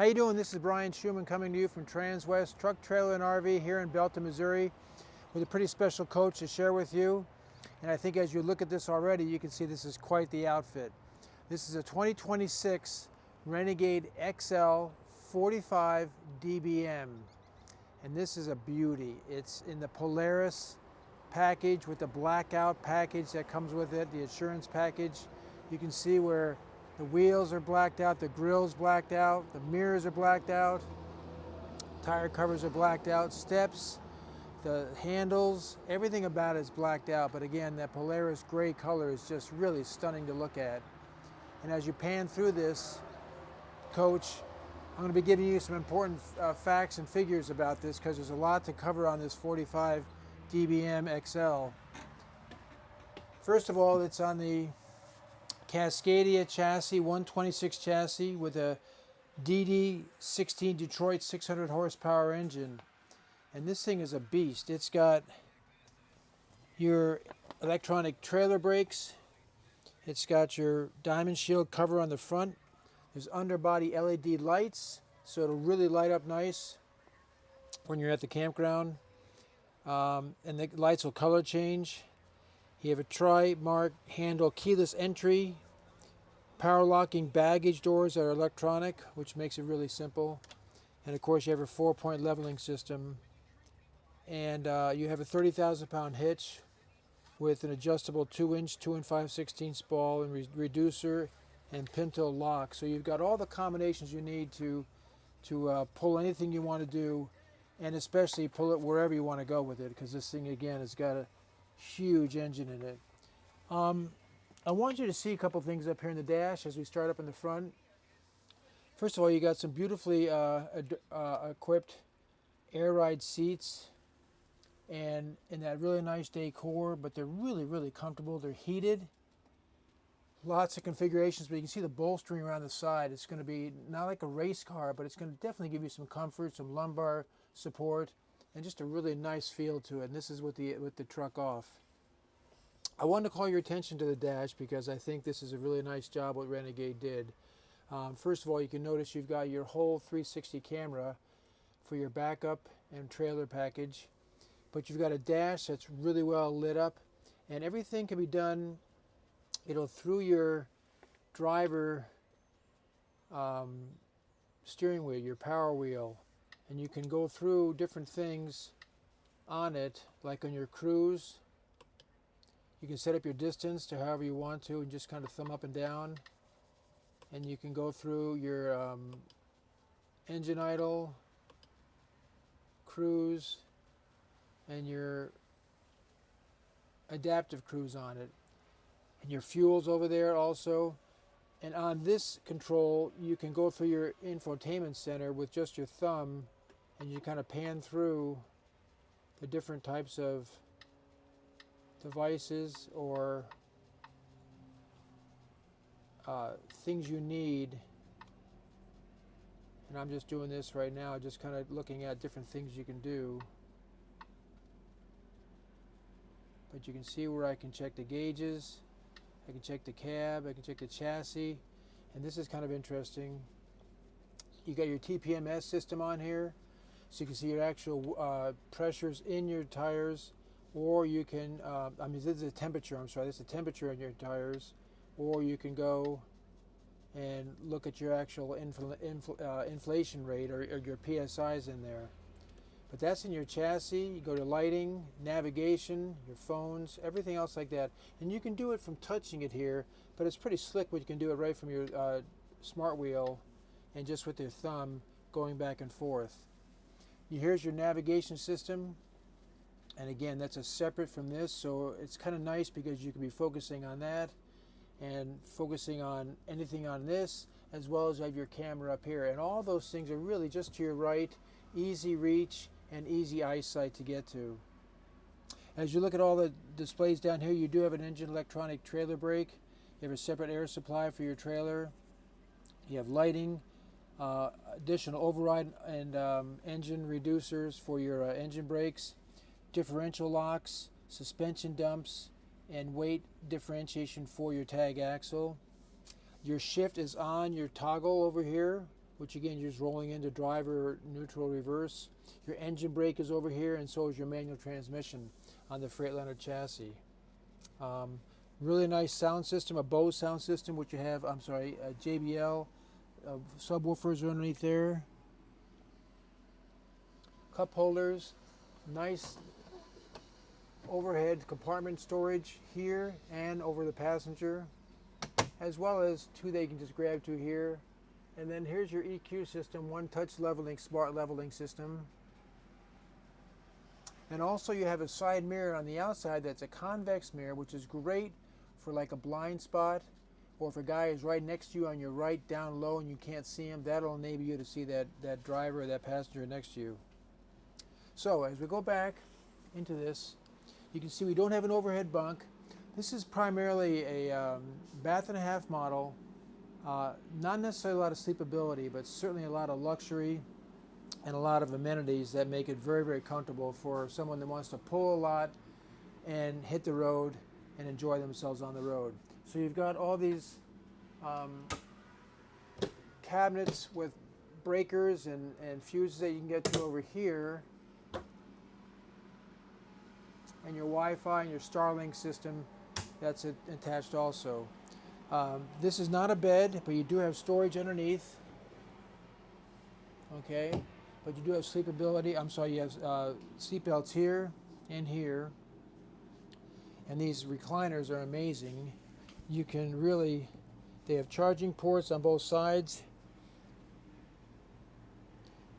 How you doing? This is Brian Schumann coming to you from Transwest Truck, Trailer, and RV here in Belton, Missouri, with a pretty special coach to share with you. And I think as you look at this already, you can see this is quite the outfit. This is a 2026 Renegade XL 45 dBm. And this is a beauty. It's in the Polaris package with the blackout package that comes with it, the insurance package. You can see where the wheels are blacked out, the grill's blacked out, the mirrors are blacked out, tire covers are blacked out, steps, the handles, everything about it is blacked out. But again, that Polaris gray color is just really stunning to look at. And as you pan through this, Coach, I'm going to be giving you some important facts and figures about this because there's a lot to cover on this 45 dBm XL. First of all, it's on the Cascadia chassis, 126 chassis with a DD16 Detroit 600 horsepower engine. And this thing is a beast. It's got your electronic trailer brakes. It's got your diamond shield cover on the front. There's underbody LED lights, so it'll really light up nice when you're at the campground. And the lights will color change. You have a tri-mark handle keyless entry, power locking baggage doors that are electronic, which makes it really simple. And of course you have a 4-point leveling system. And you have a 30,000 pound hitch with an adjustable 2-inch 2 5/16 ball and reducer and pinto lock. So you've got all the combinations you need to pull anything you want to do, and especially pull it wherever you want to go with it, because this thing again has got a huge engine in it. I want you to see a couple things up here in the dash as we start up in the front. First of all, you got some beautifully equipped air ride seats and in that really nice decor, but they're really comfortable. They're heated. Lots of configurations, but you can see the bolstering around the side. It's going to be not like a race car, but it's going to definitely give you some comfort, some lumbar support, and just a really nice feel to it. And this is with the truck off. I wanted to call your attention to the dash because I think this is a really nice job what Renegade did. First of all, you can notice you've got your whole 360 camera for your backup and trailer package, but you've got a dash that's really well lit up, and everything can be done, through your driver steering wheel, your power wheel. And you can go through different things on it, like on your cruise. You can set up your distance to however you want to and just kind of thumb up and down. And you can go through your engine idle, cruise, and your adaptive cruise on it. And your fuel's over there also. And on this control, you can go through your infotainment center with just your thumb, and you kind of pan through the different types of devices or things you need. And I'm just doing this right now, just kind of looking at different things you can do. But you can see where I can check the gauges, I can check the cab, I can check the chassis, and this is kind of interesting. You got your TPMS system on here, so you can see your actual pressures in your tires, or you can, this is the temperature, this is the temperature in your tires, or you can go and look at your actual inflation rate or your PSIs in there. But that's in your chassis. You go to lighting, navigation, your phones, everything else like that. And you can do it from touching it here, but it's pretty slick, but you can do it right from your smart wheel and just with your thumb going back and forth. Here's your navigation system. And again, that's a separate from this, so it's kind of nice because you can be focusing on that and focusing on anything on this, as well as have your camera up here. And all those things are really just to your right, easy reach and easy eyesight to get to. As you look at all the displays down here, you do have an engine electronic trailer brake. You have a separate air supply for your trailer. You have lighting, additional override and engine reducers for your engine brakes, differential locks, suspension dumps, and weight differentiation for your tag axle. Your shift is on your toggle over here which again, you're just rolling into driver, neutral, reverse. Your engine brake is over here, and so is your manual transmission on the Freightliner chassis. Really nice sound system, a Bose sound system, which you have, a JBL subwoofers are underneath there. Cup holders, nice overhead compartment storage here and over the passenger, as well as two that you can just grab to here. And then here's your EQ system, one touch leveling, smart leveling system. And also you have a side mirror on the outside that's a convex mirror, which is great for like a blind spot, or if a guy is right next to you on your right down low and you can't see him, that'll enable you to see that driver or that passenger next to you. So as we go back into this, you can see we don't have an overhead bunk. This is primarily a bath and a half model. Not necessarily a lot of sleepability, but certainly a lot of luxury and a lot of amenities that make it very, very comfortable for someone that wants to pull a lot and hit the road and enjoy themselves on the road. So you've got all these cabinets with breakers and fuses that you can get to over here, and your Wi-Fi and your Starlink system that's attached also. This is not a bed, but you do have storage underneath. Okay, but you do have sleepability. You have seat belts here and here. And these recliners are amazing. You can really, they have charging ports on both sides,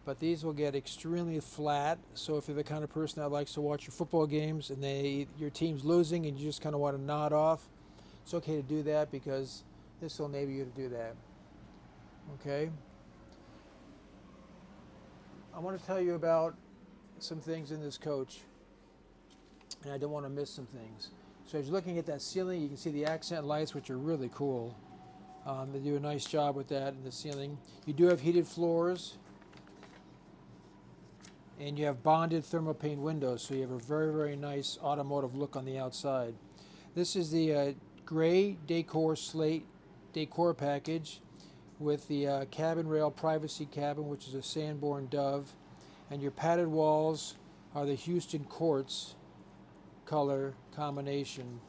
but these will get extremely flat. So if you're the kind of person that likes to watch your football games and your team's losing and you just kind of want to nod off, it's okay to do that because this will enable you to do that. Okay. I want to tell you about some things in this coach, and I don't want to miss some things. So as you're looking at that ceiling, you can see the accent lights, which are really cool. They do a nice job with that in the ceiling. You do have heated floors, and you have bonded thermopane windows, so you have a very, very nice automotive look on the outside. This is the gray decor slate decor package with the cabin rail privacy cabin, which is a Sanborn Dove, and your padded walls are the Houston Quartz color combination.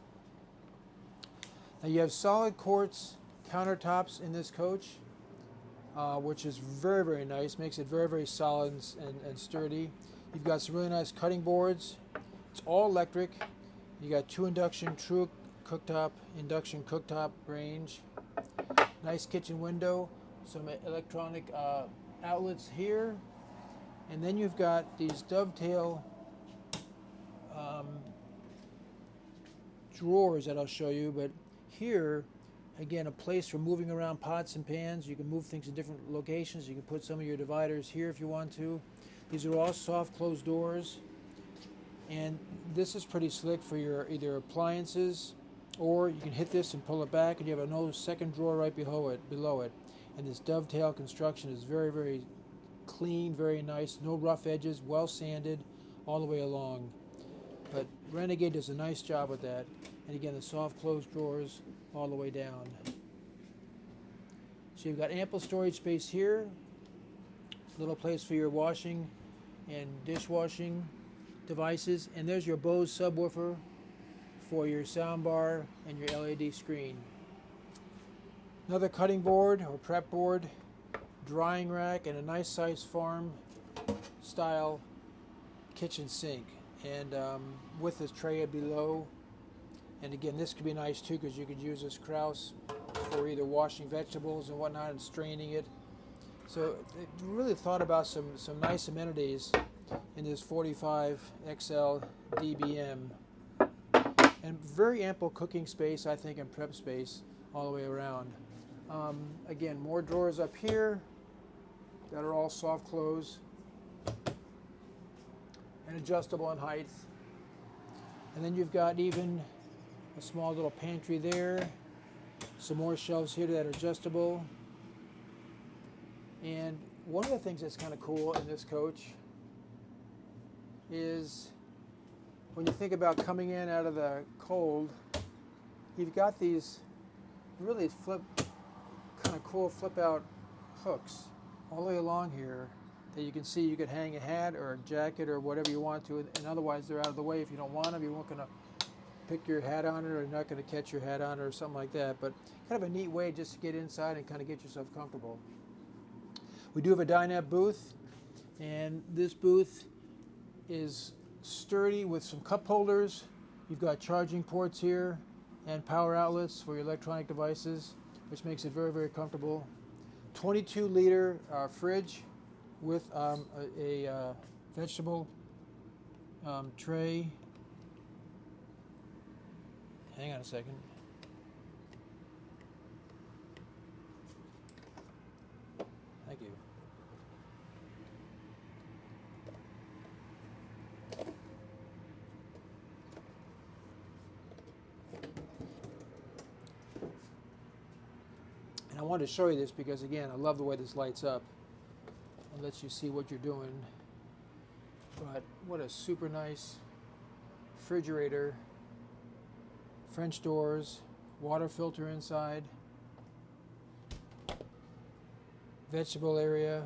Now you have solid quartz countertops in this coach, which is very, very nice, makes it very, very solid and sturdy. You've got some really nice cutting boards. It's all electric. You got two induction cooktop range. Nice kitchen window, some electronic outlets here, and then you've got these dovetail drawers that I'll show you. But here, again, a place for moving around pots and pans. You can move things in different locations. You can put some of your dividers here if you want to. These are all soft closed doors, and this is pretty slick for your either appliances, or you can hit this and pull it back and you have another second drawer right below it. And this dovetail construction is very, very clean, very nice, no rough edges, well sanded all the way along. But Renegade does a nice job with that. And again, the soft closed drawers all the way down. So you've got ample storage space here, little place for your washing and dishwashing devices, and there's your Bose subwoofer for your sound bar and your LED screen. Another cutting board or prep board, drying rack, and a nice size farm style kitchen sink, and with this tray below. And again, this could be nice too, because you could use this Kraus for either washing vegetables and whatnot and straining it. So they really thought about some nice amenities in this 45 XL DBM. And very ample cooking space, I think, and prep space all the way around. Again, more drawers up here that are all soft close and adjustable in height. And then you've got even a small little pantry there. Some more shelves here that are adjustable. And one of the things that's kind of cool in this coach is when you think about coming in out of the cold, you've got these really kind of cool flip out hooks all the way along here that you can see you could hang a hat or a jacket or whatever you want to, and otherwise they're out of the way if you don't want them. You're not going to pick your hat on it, or you're not going to catch your hat on it or something like that. But kind of a neat way just to get inside and kind of get yourself comfortable. We do have a dinette booth, and this booth is sturdy with some cup holders. You've got charging ports here and power outlets for your electronic devices, which makes it very, very comfortable. 22-liter fridge with a vegetable tray. Hang on a second. Thank you. And I wanted to show you this because, again, I love the way this lights up. It lets you see what you're doing. But what a super nice refrigerator. French doors, water filter inside, vegetable area,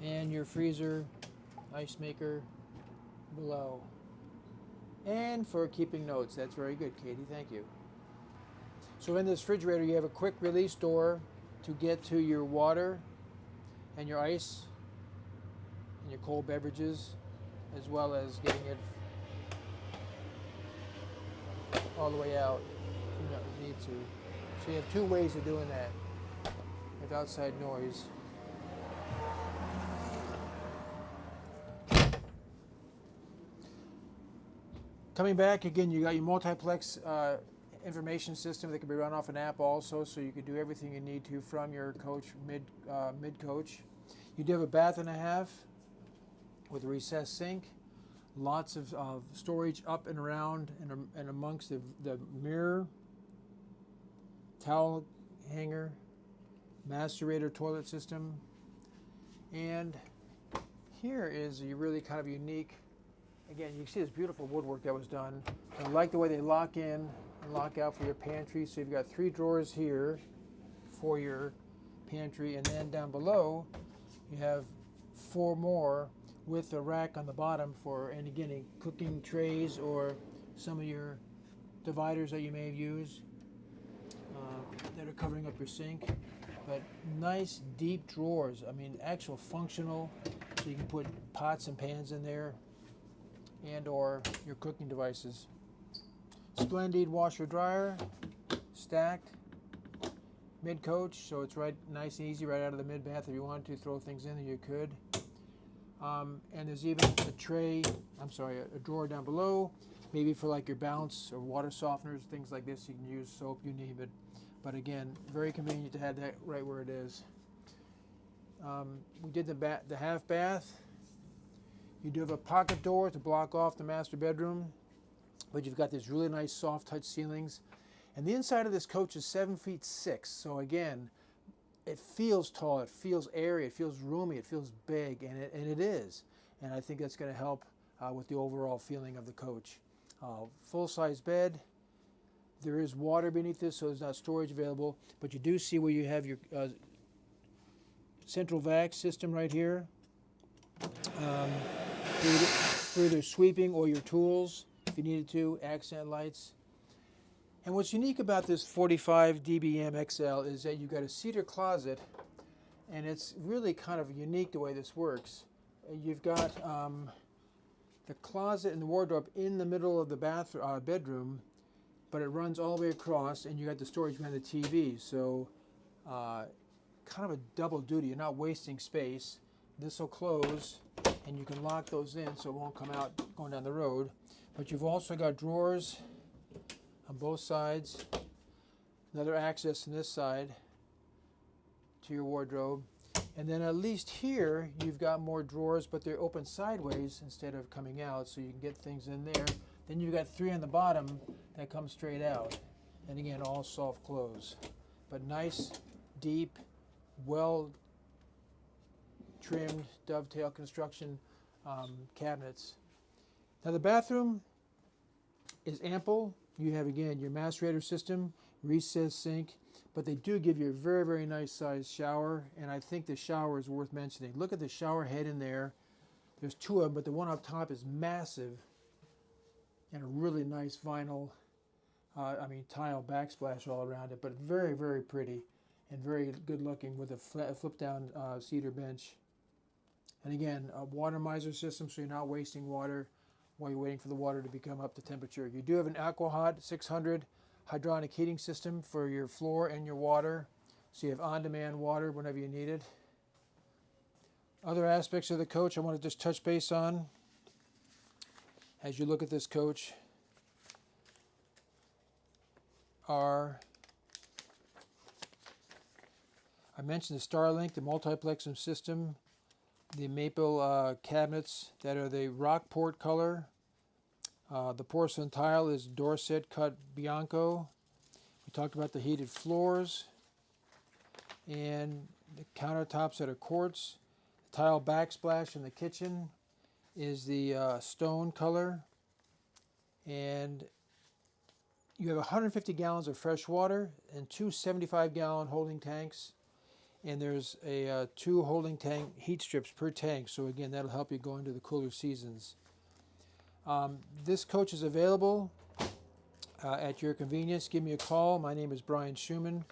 and your freezer, ice maker below. And for keeping notes, that's very good, Katie, thank you. So in this refrigerator, you have a quick release door to get to your water and your ice and your cold beverages, as well as getting it all the way out if you need to. So you have two ways of doing that with outside noise. Coming back, again, you got your multiplex information system that can be run off an app also, so you can do everything you need to from your coach, mid-coach. You do have a bath and a half with a recessed sink, lots of storage up and around and amongst the mirror, towel hanger, macerator toilet system, and here is a really kind of unique, again, you can see this beautiful woodwork that was done. I like the way they lock in and lock out for your pantry, so you've got 3 drawers here for your pantry, and then down below you have 4 more with a rack on the bottom for any cooking trays or some of your dividers that you may have used that are covering up your sink. But nice deep drawers, I mean actual functional, so you can put pots and pans in there and or your cooking devices. Splendid washer dryer, stacked, mid-coach, so it's right nice and easy right out of the mid-bath. If you wanted to throw things in there, you could. And there's even a drawer down below, maybe for like your bounce or water softeners, things like this. You can use soap, you name it. But again, very convenient to have that right where it is. We did the half bath. You do have a pocket door to block off the master bedroom, but you've got these really nice soft touch ceilings. And the inside of this coach is 7'6". So again, it feels tall, it feels airy, it feels roomy, it feels big, and it is. And I think that's going to help with the overall feeling of the coach. Full-size bed. There is water beneath this, so there's not storage available, but you do see where you have your central vac system right here. For either sweeping or your tools, if you needed to, accent lights. And what's unique about this 45 dBm XL is that you've got a cedar closet, and it's really kind of unique the way this works. You've got the closet and the wardrobe in the middle of the bedroom, but it runs all the way across, and you got the storage behind the TV. So kind of a double duty. You're not wasting space. This will close, and you can lock those in so it won't come out going down the road. But you've also got drawers on both sides, another access on this side to your wardrobe, and then at least here you've got more drawers, but they're open sideways instead of coming out, so you can get things in there. Then you've got 3 on the bottom that come straight out, and again all soft close, but nice, deep, well trimmed dovetail construction cabinets. Now the bathroom is ample, You have, again, your macerator system, recessed sink, but they do give you a very, very nice sized shower, and I think the shower is worth mentioning. Look at the shower head in there. There's two of them, but the one up top is massive, and a really nice vinyl, tile backsplash all around it, but very, very pretty and very good looking with a flip down cedar bench. And again, a water miser system, so you're not wasting water while you're waiting for the water to become up to temperature. You do have an AquaHot 600 hydronic heating system for your floor and your water, so you have on-demand water whenever you need it. Other aspects of the coach I want to just touch base on as you look at this coach are, I mentioned the Starlink, the multiplexing system, the maple cabinets that are the Rockport color. The porcelain tile is Dorset cut Bianco. We talked about the heated floors and the countertops that are quartz. The tile backsplash in the kitchen is the stone color. And you have 150 gallons of fresh water and two 75-gallon holding tanks. And there's a 2 holding tank heat strips per tank. So again, that'll help you go into the cooler seasons. This coach is available at your convenience. Give me a call. My name is Brian Schumann.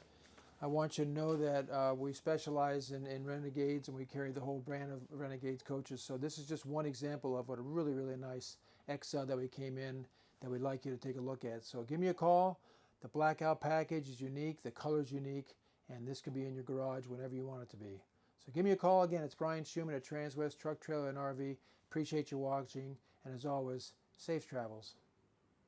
I want you to know that we specialize in Renegades, and we carry the whole brand of Renegades coaches. So this is just one example of what a really, really nice XL that we came in that we'd like you to take a look at. So give me a call. The blackout package is unique. The color is unique. And this can be in your garage whenever you want it to be. So give me a call. Again, it's Brian Schumann at Transwest Truck, Trailer, and RV. Appreciate you watching. And as always, safe travels.